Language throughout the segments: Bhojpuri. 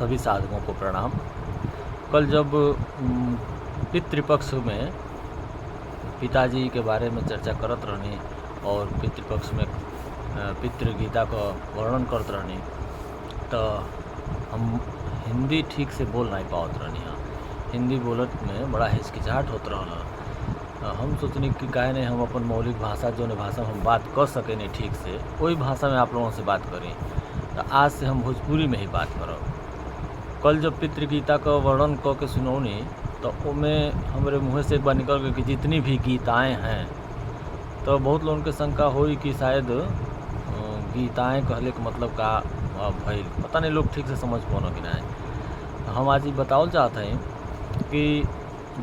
सभी साधकों को प्रणाम। कल जब पितृपक्ष में पिताजी के बारे में चर्चा करत रहनी और पितृपक्ष में पितृगीता का वर्णन करत रहनी तो हम हिंदी ठीक से बोल नहीं पावत रहनी। हिंदी बोलत में बड़ा हिचकिचाहट होत रहल। हम सोचनी कि काहे नहीं हम अपन मौलिक भाषा जो भाषा में हम बात कर सके नहीं ठीक से वही भाषा में आप लोगों से बात करें। तो आज से हम भोजपुरी में ही बात करब। कल जब पितृगीता का वर्णन क के सुनौनी तो उसमें हमारे मुँह से एक बार निकल गई कि जितनी भी गीताएं हैं, तो बहुत लोगों के शंका हुई कि शायद गीताएं कहले के मतलब का भइल, पता नहीं लोग ठीक से समझ पाओ कि नहीं। हम आज ही बतावल चाहते हैं कि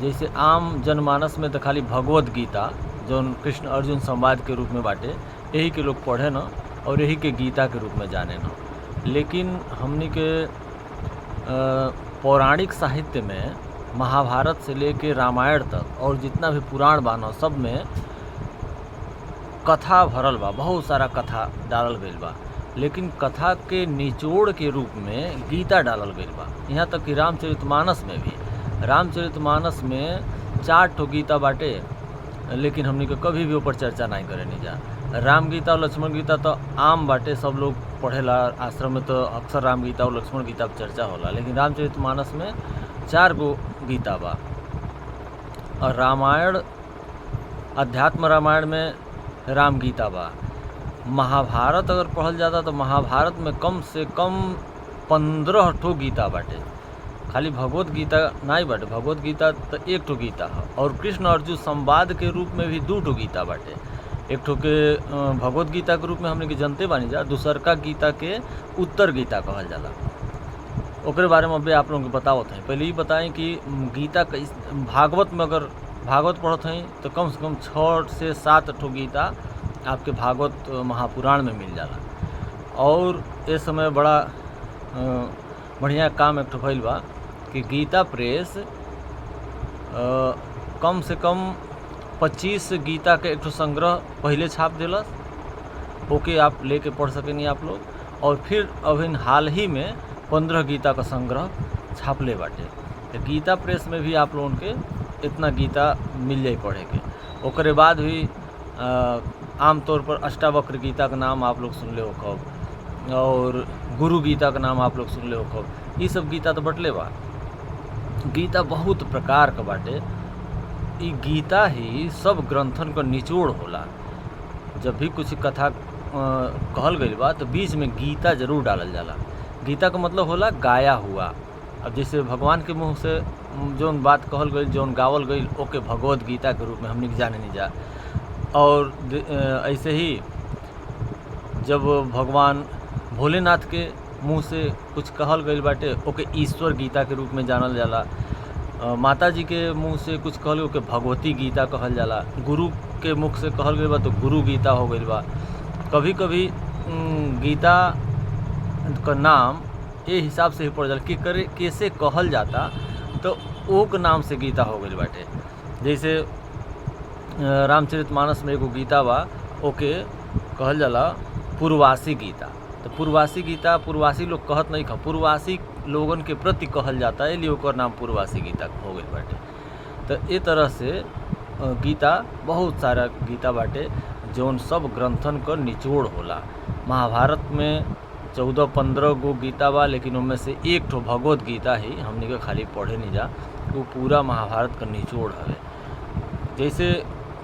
जैसे आम जनमानस में तो खाली भगवत गीता जो कृष्ण अर्जुन संवाद के रूप में बाटे यही के लोग पढ़े न और यही के गीता के रूप में जाने न। लेकिन हमनी के पौराणिक साहित्य में महाभारत से लेके रामायण तक और जितना भी पुराण बाना सब में कथा भरल बा, बहुत सारा कथा डालल गईल बा। लेकिन कथा के निचोड़ के रूप में गीता डालल गईल बा। यहाँ तक कि रामचरितमानस में भी, रामचरितमानस में 4 ठो गीता बाटे, लेकिन हमनी के कभी भी ऊपर चर्चा नहीं करे नहीं जा। राम गीता और लक्ष्मण गीता तो आम बाटे, सब लोग पढ़ेला, आश्रम में तो अक्सर राम गीता और लक्ष्मण गीता पर चर्चा होला। लेकिन रामचरितमानस में 4 गो गीता बा। और रामायण, अध्यात्म रामायण में राम गीता बा। महाभारत अगर पढ़ल जाता तो महाभारत में कम से कम 15 ठो गीता बाटे। खाली भगवत गीता नहीं बाटे, भगवत गीता तो 1 ठो गीता है और कृष्ण अर्जुन संवाद के रूप में भी 2 ठो गीता बाटे। एक ठो के भगवत गीता के रूप में हमने के जनते बानी जा, दूसरका गीता के उत्तर गीता कहल जाला। ओकरे बारे में अभी आप लोगों को बतावत हैं। पहले ही बताएं कि गीता भागवत में अगर भागवत पढ़त हैं तो कम से कम 6 से 7 ठो गीता आपके भागवत महापुराण में मिल जाला। और इस समय बड़ा बढ़िया काम एक ठो भइल बा कि गीता प्रेस कम से कम 25 गीता के एक ठो संग्रह पहले छाप दिलस, ओके आप लेके पढ़ सकेनी आप लोग। और फिर अभी हाल ही में 15 गीता का संग्रह छापले बाटे। तो गीता प्रेस में भी आप लोगों के इतना गीता मिल जाए पढ़े के। ओकरे बाद भी आमतौर पर अष्टावक्र गीता का नाम आप लोग सुन ले हो कब, और गुरु गीता का नाम आप लोग सुन ले हो कब। ये सब गीता तो बटले बा। गीता बहुत प्रकार का बाटे। ई गीता ही सब ग्रंथन का निचोड़ होला। जब भी कुछ कथा कहल गई बा तो बीच में गीता जरूर डालल जाला। गीता का मतलब होला गाया हुआ। अब जैसे भगवान के मुंह से जौन बात कहल गई, जौन गावल गई, ओके भगवत गीता के रूप में हमने जाने नहीं जा। और ऐसे ही जब भगवान भोलेनाथ के मुंह से कुछ कहल गई बाटे ओके ईश्वर गीता के रूप में जानल जाला। माता जी के मुंह से कुछ कहल ओके भगवती गीता कहल जाला। गुरु के मुख से कहल गई बा तो गुरु गीता हो गई बा। कभी कभी गीता का नाम ये हिसाब से ही पड़ जाला कि कैसे कहल जाता, तो ओ के नाम से गीता हो गई बाटे। जैसे रामचरितमानस में एगो गीता बा, ओके कहल जाला पूर्वासी गीता। तो पूर्वासी गीता पूर्वासी लोग कहत नहीं खा, पूर्वासी लोगन के प्रति कहल जाता है, इसलिए ओकर नाम पूर्वासी गीता हो गई बाटे। तो ये तरह से गीता बहुत सारा गीता बाटे जौन सब ग्रंथन का निचोड़ होला। महाभारत में 14-15 गो गीता बा, लेकिन उनमें से 1 ठो भगवत गीता ही हमने के खाली पढ़े नहीं जा, वो पूरा महाभारत का निचोड़ हवे। जैसे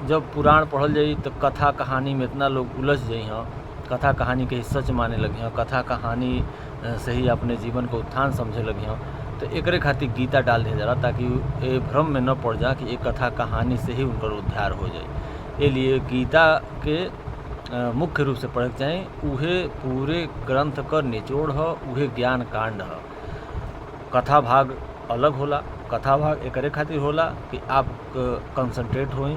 जब पुराण पढ़ल जाई तो कथा कहानी में इतना लोग उलझ जाई हैं, कथा कहानी के ही सच माने लगी हैं, कथा कहानी से ही अपने जीवन को उत्थान समझे लगी हैं। तो एकरे खातिर गीता डाल दिया जाला ताकि ये भ्रम में न पड़ जा कि एक कथा कहानी से ही उनका उद्धार हो जाए। ये लिए गीता के मुख्य रूप से पढ़े चाहे, उहे पूरे ग्रंथ का निचोड़ है, उहे ज्ञान कांड है। कथा भाग अलग होला। कथा भाग एकरे खातिर होला कि आप कंसंट्रेट होई,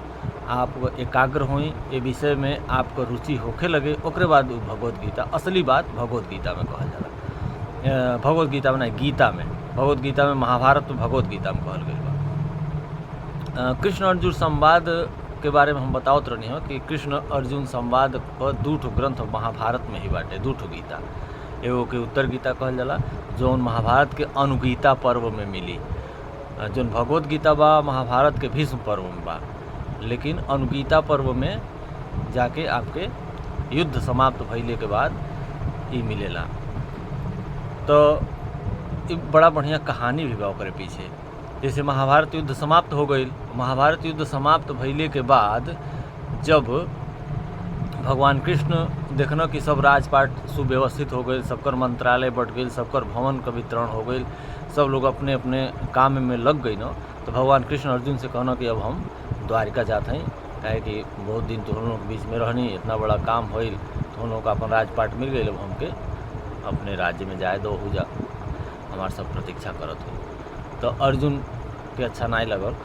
आप एकाग्र होई, ये विषय में आपको रुचि होखे लगे, ओकरे बाद भगवत गीता, असली बात भगवत गीता में कहल जाला। भगवत गीता में नहीं, गीता में, भगवत गीता में, महाभारत में भगवत गीता में कहल गई बा। कृष्ण अर्जुन संवाद के बारे में हम बतावत रहनी हो कि कृष्ण अर्जुन संवाद पर 2 ठो ग्रंथ महाभारत में ही बाटे, 2 ठो गीता। एगो के उत्तर गीता कहल जाला, जौन महाभारत के अनुगीता पर्व में मिली। जौन भगवत गीता बा महाभारत के भीष्म पर्व में बा, लेकिन अनुगीता पर्व में जाके आपके युद्ध समाप्त भइले के बाद ई मिलेला। तो ई बड़ा बढ़िया कहानी भी बा ओकरे पीछे। जैसे महाभारत युद्ध समाप्त हो गई, महाभारत युद्ध समाप्त भइले के बाद जब भगवान कृष्ण देखना कि सब राजपाट सुव्यवस्थित हो गए, सबकर मंत्रालय बट गई, सबकर भवन का वितरण हो गई, सब लोग अपने अपने काम में लग गई ना, तो भगवान कृष्ण अर्जुन से कहना कि अब हम द्वारिका जाते हैं, काहे कि बहुत दिन तो हम लोग बीच में रहनी, इतना बड़ा काम होइल, तो हम लोग का अपन राजपाट मिल गई, अब हमके अपने राज्य में जाए दो, हो जा हमारे सब प्रतीक्षा करत हो। तो अर्जुन के अच्छा नहीं लगल,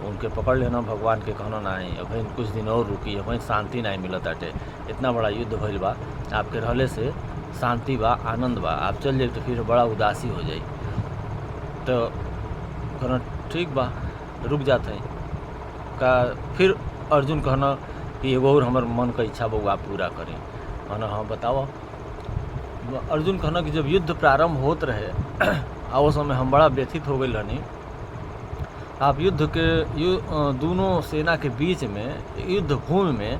उनके पकड़ लेना, भगवान के कहना नहीं, अभी कुछ दिन और रुकी, अभी शांति नहीं मिलत आटे, इतना बड़ा युद्ध भइल बा, आपके रहले से शांति बा, आनंद बा, आप चल जाए तो फिर बड़ा उदासी हो जाई। तो कहना ठीक बा, रुक जाते हैं का। फिर अर्जुन कहना कि एगो और हमार मन का इच्छा बा आप पूरा करें। कहना हाँ बताओ। अर्जुन कहना कि जब युद्ध प्रारंभ होत रहे आ उस समय हम बड़ा व्यथित हो गई रहनी, आप युद्ध के दोनों सेना के बीच में युद्ध भूमि में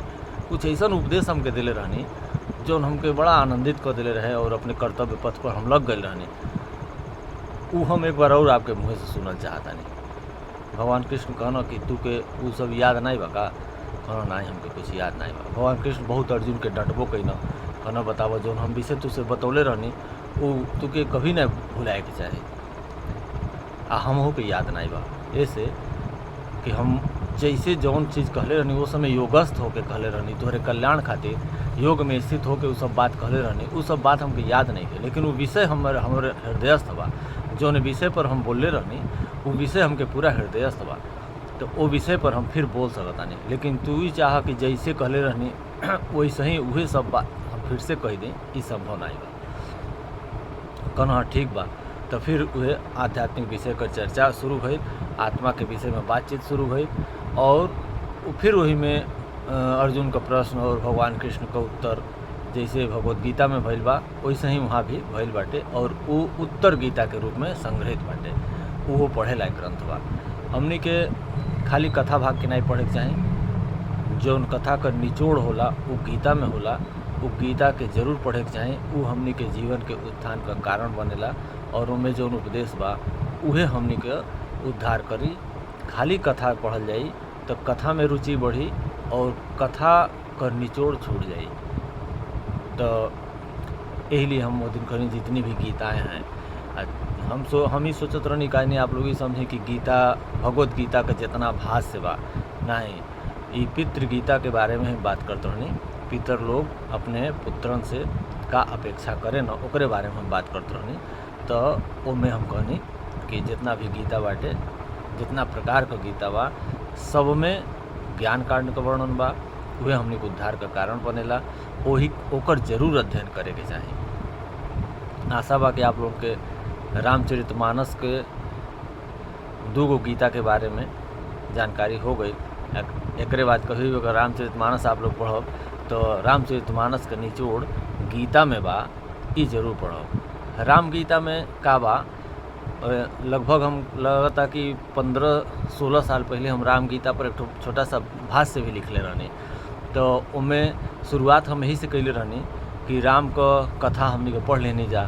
कुछ ऐसा उपदेश हमके दिले रहनी जो हमके बड़ा आनंदित कर दिले रहे, और अपने कर्तव्य पथ पर हम लग गए रहनी। वो हम एक बार और आपके मुँह से सुनल चाहता नहीं। भगवान कृष्ण कहना कि तू के वो सब याद नहीं बा का। कहना नहीं हमके कुछ याद नहीं बा। भगवान कृष्ण बहुत अर्जुन के डटबो कहना, कहना बतावा जो हम विषय तुझसे बतौले रहनी वो तू के कभी नहीं भुलाए के चाहे, आ हमहू के याद नहीं बा। ऐसे कि हम जैसे जौन चीज़ कहले रहनी वो समय योगस्थ होके कहले रहनी, तोहरे कल्याण खातिर योग में स्थित होके वो सब बात कहले रहनी, वो सब बात हमके याद नहीं है, लेकिन वो विषय हमारे हृदयस्थ बा। जौन विषय पर हम बोलले रहनी वो विषय हमके पूरा हृदयस्थ बा, तो वो विषय पर हम फिर बोल सकता नहीं। लेकिन तू ही चाह कि जैसे कहले रहनी वैसे ही वही सब बात हम फिर से कह दें, ये संभव नहीं बा। कहना ठीक बा। तो फिर वह आध्यात्मिक विषय का चर्चा शुरू भई, आत्मा के विषय में बातचीत शुरू भई, और फिर वही में अर्जुन का प्रश्न और भगवान कृष्ण का उत्तर जैसे भगवत गीता में भइल बा वैसे ही वहाँ भी भइल बाटे, और वो उत्तर गीता के रूप में संग्रहित बाटे। वो पढ़े लायक ग्रंथ बा। हमनी के खाली कथा भाग के नहीं पढ़े के चाही, जौन कथा का निचोड़ होला वो गीता में होला, वो गीता के जरूर पढ़े के चाही। वो हमनी के जीवन के उत्थान का कारण बनेला, और उनमें जौन उपदेश बा उहे हमनी के उद्धार करी। खाली कथा पढ़ल जाई तो कथा में रुचि बढ़ी और कथा का निचोड़ छूट जाई। तो यही लिए हम वो दिन करें जितनी भी गीताएँ हैं, हम ही सोचत रहनी का नहीं आप लोग ही समझे कि गीता भगवत गीता का जितना भाष्य बा नहीं, ये पितृ गीता के बारे में हम बात करते रहनी। पितर लोग अपने पुत्रन से का अपेक्षा करें ना, ओकरे बारे में हम बात करते रहनी। तो उनमें हम कहनी कि जितना भी गीता बाटे, जितना प्रकार का गीता बा, सब में ज्ञान कांड का वर्णन बा, वह हमने को उद्धार का कारण बनेला। वही ओकर जरूर अध्ययन करे के चाही। आशा बा कि आप लोग के रामचरितमानस के 2 गीता के बारे में जानकारी हो गई। एकरे बाद कभी अगर रामचरितमानस आप लोग पढ़ब तो रामचरितमानस का निचोड़ गीता में बा, ई जरूर पढ़ब। राम गीता में का बा, लगभग हम लगता कि 15-16 साल पहले हम राम गीता पर एक छोटा सा भाष्य भी लिखले रहनी। तो उनमें शुरुआत हम यही से कैले रहनी कि राम का कथा हमनी के पढ़ लेनी जा,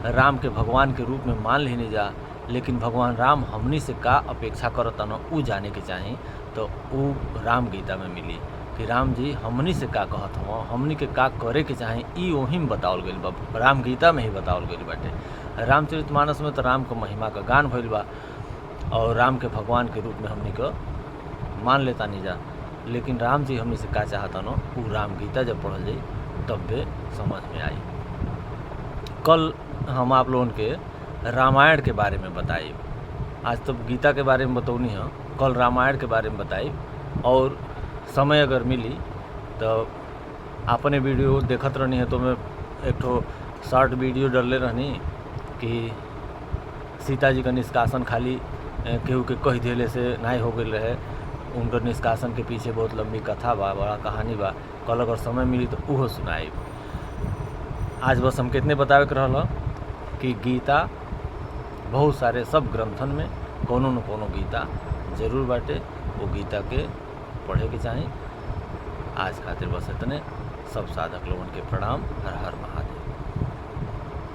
राम के भगवान के रूप में मान लेनी जा, लेकिन भगवान राम हमनी से का अपेक्षा करता न ऊ जाने के चाही। तो ऊ राम गीता में मिली कि राम जी हमनी से का कहत हूँ, हमनी के का करे के चाही, ई वही में बतावल गइल बा, राम गीता में ही बतावल गइल बाटे। रामचरितमानस में तो राम के महिमा का गान भइल बा और राम के भगवान के रूप में हमनी को मान लेता नहीं जा, लेकिन राम जी हमनी से का चाहता न ऊ राम गीता जब पढ़ल जाई तब भी समझ में आई। कल हम आप लोगों के रामायण के बारे में बताई, आज तो गीता के बारे में बतौनी है, कल रामायण के बारे में बताई। और समय अगर मिली तो अपने वीडियो देखत रहनी है तो मैं एक ठो शॉर्ट वीडियो डलले रहनी कि सीता जी का निष्कासन खाली केहू के कह दिले से नहीं हो गई रहे, उनकर निष्कासन के पीछे बहुत लंबी कथा बा, बड़ा कहानी बा। कल अगर समय मिली तो उहो सुनाई। आज बस हमके इतने बतावे के रहल कि गीता बहुत सारे सब ग्रंथन में कोनो न कोनो गीता जरूर बाटे, वो गीता के पढ़े के चाही। आज खातिर बस इतने। सब साधक लोगन के प्रणाम। हर हर महादेव।